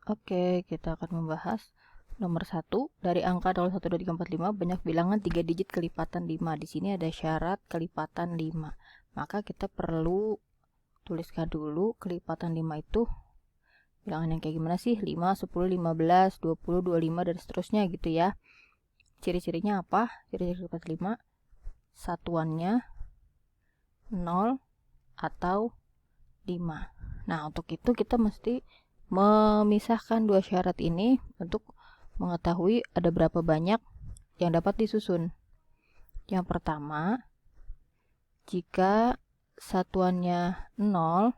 Oke, kita akan membahas nomor 1. Dari angka 0, 1, 2, 3, 4, 5 banyak bilangan 3 digit kelipatan 5. Di sini ada syarat kelipatan 5. Maka kita perlu tuliskan dulu kelipatan 5 itu bilangan yang kayak gimana sih? 5, 10, 15, 20, 25 dan seterusnya gitu ya. Ciri-cirinya apa? Ciri-ciri kelipatan 5. Satuannya 0 atau 5. Nah, untuk itu kita mesti memisahkan dua syarat ini untuk mengetahui ada berapa banyak yang dapat disusun. Yang pertama, jika satuannya 0,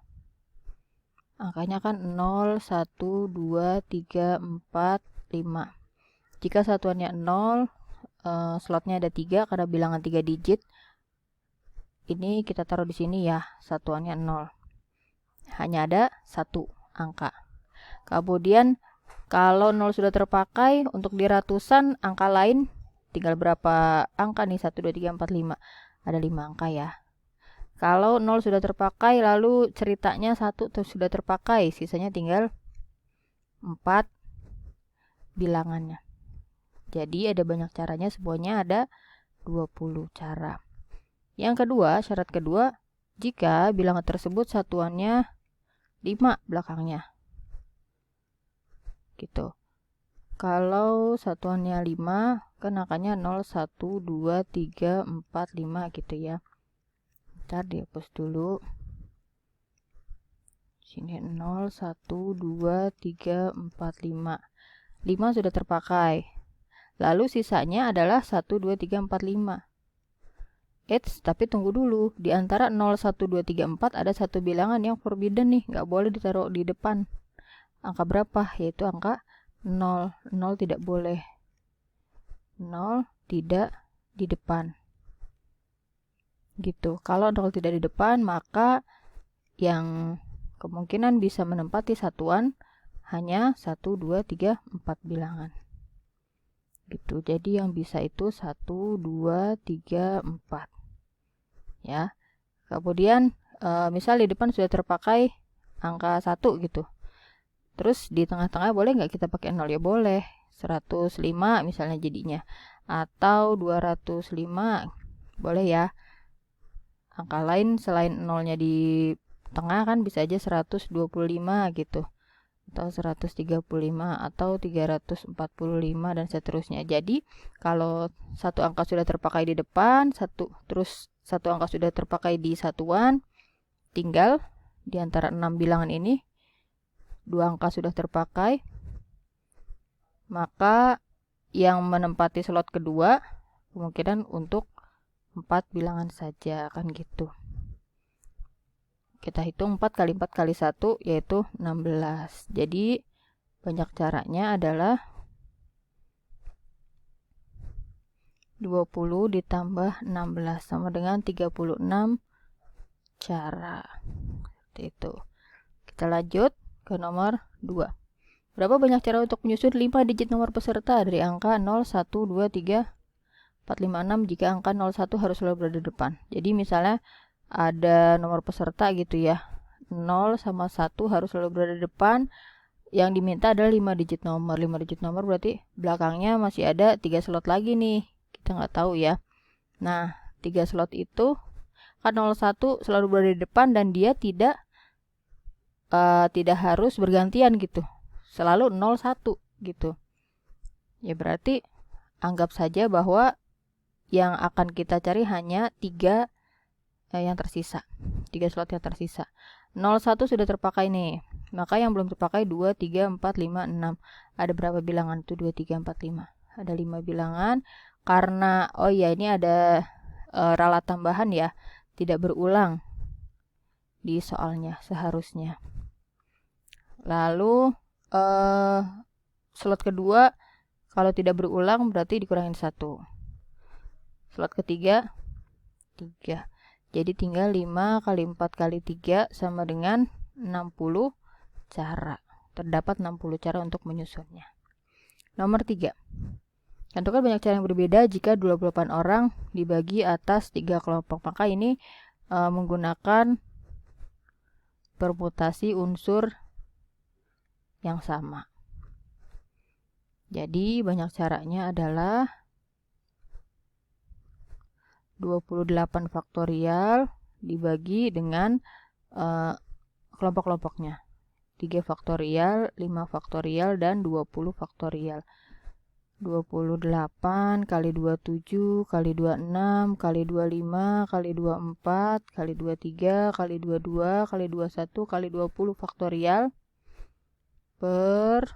angkanya kan 0, 1, 2, 3, 4, 5. Jika satuannya 0, slotnya ada 3 karena bilangan 3 digit. Ini kita taruh di sini ya, satuannya 0. Hanya ada satu angka. Kemudian kalau 0 sudah terpakai, untuk di ratusan angka lain tinggal berapa angka nih? 1, 2, 3, 4, 5. Ada 5 angka ya. Kalau 0 sudah terpakai, lalu ceritanya 1 sudah terpakai, sisanya tinggal 4 bilangannya. Jadi ada banyak caranya, semuanya ada 20 cara. Yang kedua, syarat kedua, jika bilangan tersebut satuannya 5 belakangnya. Gitu. Kalau satuannya 5, kan angkanya 0, 1, 2, 3, 4, 5 gitu ya. Ntar dihapus dulu. Sini 0, 1, 2, 3, 4, 5. 5 sudah terpakai. Lalu sisanya adalah 1, 2, 3, 4, 5. Tapi tunggu dulu. Di antara 0, 1, 2, 3, 4 ada satu bilangan yang forbidden nih. Nggak boleh ditaruh di depan. Angka berapa? Yaitu angka 0. 0 tidak boleh. 0 tidak di depan. Gitu. Kalau 0 tidak di depan, maka yang kemungkinan bisa menempati satuan hanya 1, 2, 3, 4 bilangan. Gitu. Jadi yang bisa itu 1, 2, 3, 4. Ya. Kemudian misal di depan sudah terpakai angka 1 gitu. Terus di tengah-tengah boleh nggak kita pakai 0? Ya boleh. 105 misalnya jadinya. Atau 205. Boleh ya. Angka lain selain 0-nya di tengah kan bisa aja 125 gitu. Atau 135 atau 345 dan seterusnya. Jadi kalau satu angka sudah terpakai di depan, terus satu angka sudah terpakai di satuan, tinggal di antara 6 bilangan ini 2 angka sudah terpakai, maka yang menempati slot kedua kemungkinan untuk 4 bilangan saja, kan gitu. Kita hitung 4 kali 4 kali 1 yaitu 16. Jadi banyak caranya adalah 20 ditambah 16 sama dengan 36 cara. Seperti itu. Kita lanjut ke nomor 2. Berapa banyak cara untuk menyusun 5 digit nomor peserta dari angka 0, 1, 2, 3, 4, 5, 6 jika angka 01 harus selalu berada di depan. Jadi misalnya ada nomor peserta gitu ya. 0 sama 1 harus selalu berada di depan. Yang diminta adalah 5 digit nomor. 5 digit nomor berarti belakangnya masih ada 3 slot lagi nih. Kita nggak tahu ya. Nah, 3 slot itu kan 01 selalu berada di depan dan dia tidak harus bergantian gitu. Selalu 01 gitu. Ya berarti anggap saja bahwa yang akan kita cari hanya 3 yang tersisa. 3 slot yang tersisa. 01 sudah terpakai nih. Maka yang belum terpakai 2, 3, 4, 5, 6. Ada berapa bilangan itu? 2, 3, 4, 5. Ada 5 bilangan. Karena, oh ya ini ada ralat tambahan ya. Tidak berulang di soalnya seharusnya. Lalu slot kedua kalau tidak berulang berarti dikurangin 1. Slot ketiga 3. Jadi tinggal 5 kali 4 kali 3 sama dengan 60 cara. Terdapat 60 cara untuk menyusunnya. Nomor 3. Tentukan banyak cara yang berbeda jika 28 orang dibagi atas 3 kelompok. Maka ini menggunakan permutasi unsur yang sama. Jadi banyak caranya adalah 28 faktorial dibagi dengan kelompok-kelompoknya. 3 faktorial, 5 faktorial, dan 20 faktorial. 28 kali 27 kali 26 kali 25 kali 24 kali 23 kali 22 kali 21 kali 20 faktorial per,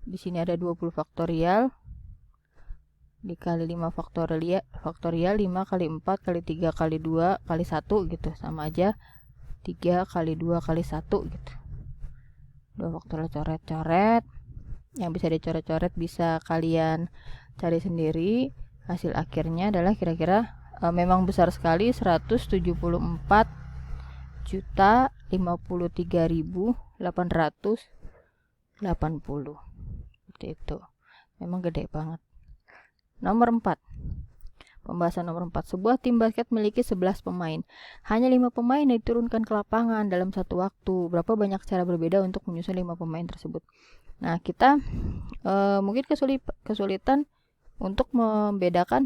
di sini ada 20 faktorial dikali 5 faktorial 5 kali 4 kali 3 kali 2 kali 1 gitu, sama aja 3 kali 2 kali 1 gitu. 2 faktorial coret-coret, yang bisa dicoret-coret bisa kalian cari sendiri. Hasil akhirnya adalah kira-kira memang besar sekali, 174.053.880. Seperti itu. Memang gede banget. Nomor 4. Pembahasan nomor 4. Sebuah tim basket memiliki 11 pemain. Hanya 5 pemain diturunkan ke lapangan dalam satu waktu. Berapa banyak cara berbeda untuk menyusun 5 pemain tersebut? Nah, kita mungkin kesulitan untuk membedakan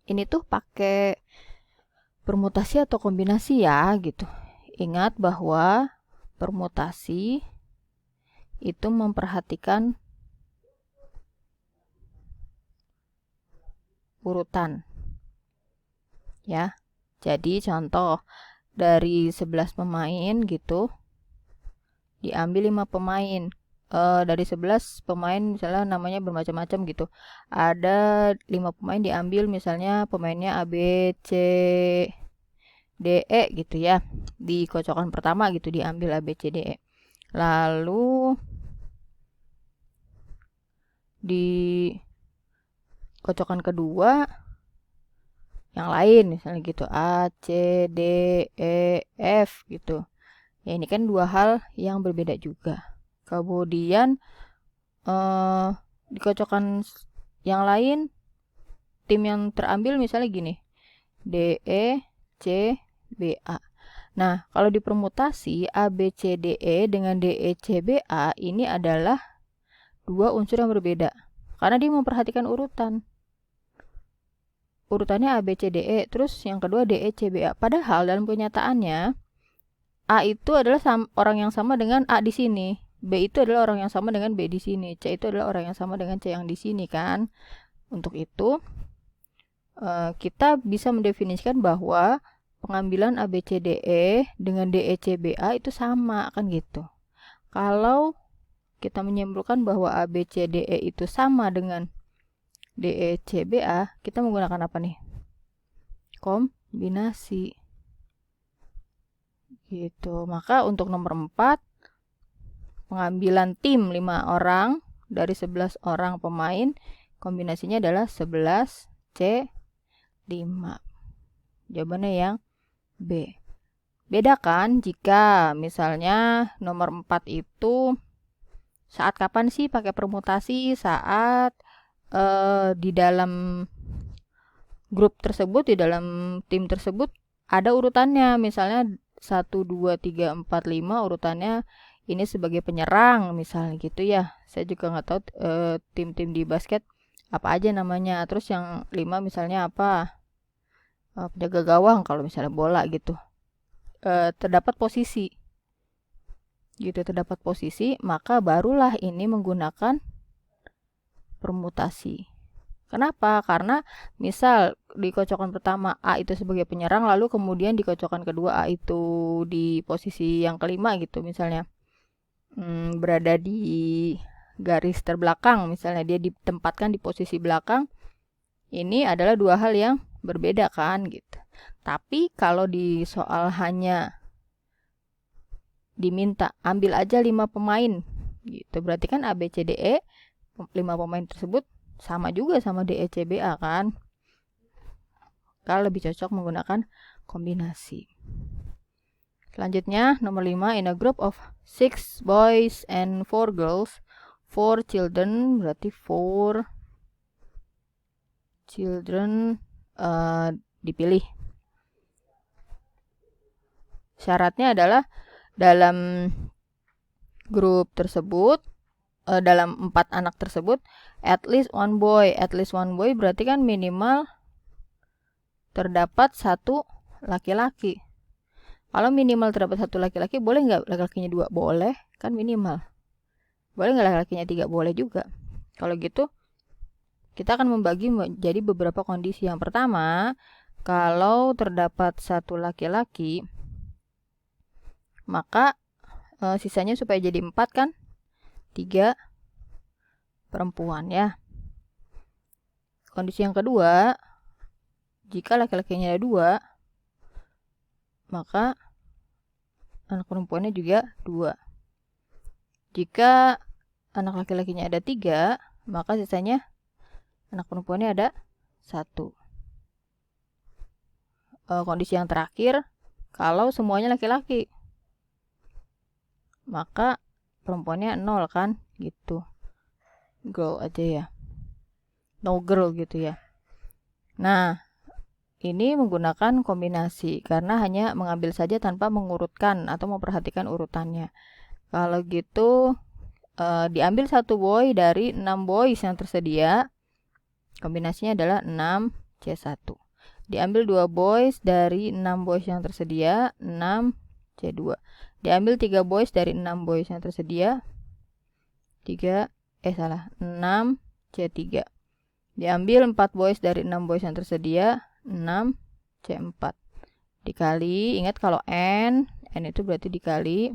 ini tuh pakai permutasi atau kombinasi ya gitu. Ingat bahwa permutasi itu memperhatikan urutan ya. Jadi contoh dari 11 pemain gitu diambil 5 pemain. Dari 11 pemain misalnya namanya bermacam-macam gitu. Ada 5 pemain diambil, misalnya pemainnya A, B, C, D, E gitu ya. Di kocokan pertama gitu diambil A, B, C, D, E. Lalu di kocokan kedua yang lain misalnya gitu, A, C, D, E, F gitu. Ya ini kan dua hal yang berbeda juga. Kemudian di kocokan yang lain tim yang terambil misalnya gini, D, E, C, B, A. Nah, kalau di permutasi A, B, C, D, E dengan D, E, C, B, A ini adalah dua unsur yang berbeda. Karena dia memperhatikan urutan. Urutannya A, B, C, D, E. Terus yang kedua D, E, C, B, A. Padahal dalam kenyataannya A itu adalah orang yang sama dengan A di sini. B itu adalah orang yang sama dengan B di sini. C itu adalah orang yang sama dengan C yang di sini kan. Untuk itu kita bisa mendefinisikan bahwa pengambilan A, B, C, D, E dengan D, E, C, B, A itu sama kan gitu. Kalau kita menyimpulkan bahwa A, B, C, D, E itu sama dengan D, E, C, B, A, kita menggunakan apa nih? Kombinasi. Gitu. Maka untuk nomor 4, pengambilan tim 5 orang dari 11 orang pemain, kombinasinya adalah 11 C 5. Jawabannya yang B. Bedakan jika misalnya nomor 4 itu saat kapan sih pakai permutasi? Saat di dalam grup tersebut, di dalam tim tersebut ada urutannya. Misalnya 1, 2, 3, 4, 5 urutannya ini sebagai penyerang misalnya gitu ya. Saya juga nggak tahu tim-tim di basket apa aja namanya. Terus yang 5 misalnya apa? Penjaga gawang kalau misalnya bola gitu. Terdapat posisi. Gitu, terdapat posisi, maka barulah ini menggunakan permutasi. Kenapa? Karena misal di kocokan pertama A itu sebagai penyerang, lalu kemudian di kocokan kedua A itu di posisi yang kelima gitu misalnya. Berada di garis terbelakang, misalnya dia ditempatkan di posisi belakang. Ini adalah dua hal yang berbeda kan gitu. Tapi kalau di soal hanya diminta ambil aja 5 pemain gitu, berarti kan A, B, C, D, E 5 pemain tersebut sama juga sama D, E, C, B, A kan. Kalau lebih cocok menggunakan kombinasi. Selanjutnya nomor 5, in a group of 6 boys and 4 girls, 4 children, berarti 4 children dipilih. Syaratnya adalah dalam grup tersebut dalam 4 anak tersebut at least one boy. At least one boy berarti kan minimal terdapat 1 laki-laki. Kalau minimal terdapat 1 laki-laki, boleh nggak laki-lakinya 2? Boleh, kan minimal. Boleh nggak laki-lakinya 3? Boleh juga. Kalau gitu, kita akan membagi menjadi beberapa kondisi. Yang pertama, kalau terdapat 1 laki-laki, maka sisanya supaya jadi 4 kan, 3 perempuan ya. Kondisi yang kedua, jika laki-lakinya ada 2, maka anak perempuannya juga 2. Jika anak laki-lakinya ada 3, maka sisanya anak perempuannya ada 1. Kondisi yang terakhir, kalau semuanya laki-laki, maka perempuannya 0 kan, gitu. Girl aja ya. No girl gitu ya. Nah, ini menggunakan kombinasi karena hanya mengambil saja tanpa mengurutkan atau memperhatikan urutannya. Kalau gitu diambil 1 boy dari 6 boys yang tersedia. Kombinasinya adalah 6C1. Diambil 2 boys dari 6 boys yang tersedia, 6C2. Diambil 3 boys dari 6 boys yang tersedia, 6C3. Diambil 4 boys dari 6 boys yang tersedia, 6C4. Dikali, ingat kalau n itu berarti dikali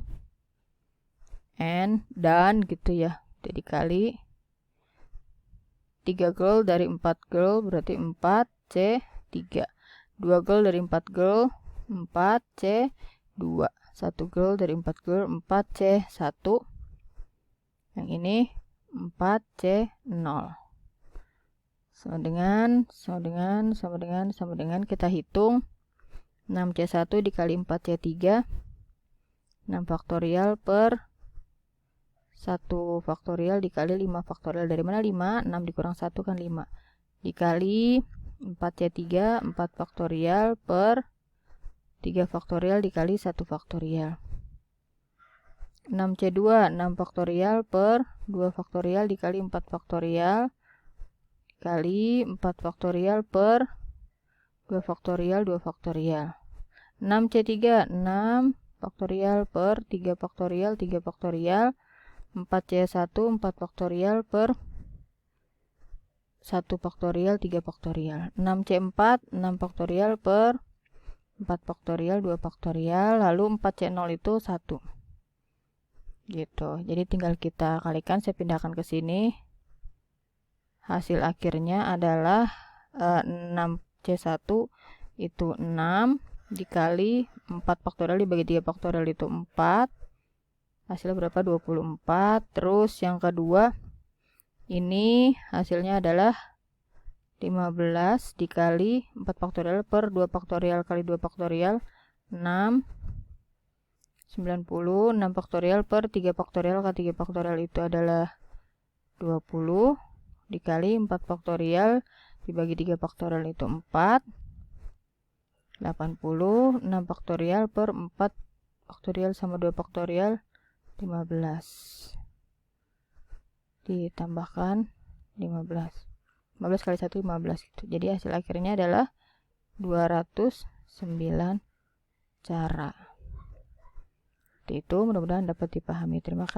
n dan gitu ya. Jadi dikali 3 girl dari 4 girl berarti 4C3. 2 girl dari 4 girl 4C2. 1 girl dari 4 girl 4C1. Yang ini 4C0. Sama dengan kita hitung 6C1 dikali 4C3, 6 faktorial per 1 faktorial dikali 5 faktorial. Dari mana 5? 6 dikurang 1 kan 5. Dikali 4C3, 4 faktorial per 3 faktorial dikali 1 faktorial. 6C2, 6 faktorial per 2 faktorial dikali 4 faktorial dikali 4 faktorial per 2 faktorial 2 faktorial. 6C3, 6 faktorial per 3 faktorial 3 faktorial. 4C1, 4 faktorial per 1 faktorial 3 faktorial. 6C4, 6 faktorial per 4 faktorial 2 faktorial. Lalu 4C0 itu 1. Gitu. Jadi tinggal kita kalikan, saya pindahkan ke sini. Hasil akhirnya adalah 6C1 itu 6 dikali 4 faktorial dibagi 3 faktorial itu 4. Hasilnya berapa? 24. Terus yang kedua, ini hasilnya adalah 15 dikali 4 faktorial per 2 faktorial kali 2 faktorial 6. 90. 6 faktorial per 3 faktorial kali 3 faktorial itu adalah 20 dikali 4 faktorial dibagi 3 faktorial itu 4. 80. 6 faktorial per 4 faktorial sama 2 faktorial 15. Ditambahkan 15. 15 kali 1 15 gitu. Jadi hasil akhirnya adalah 209 cara. Itu mudah-mudahan dapat dipahami. Terima kasih.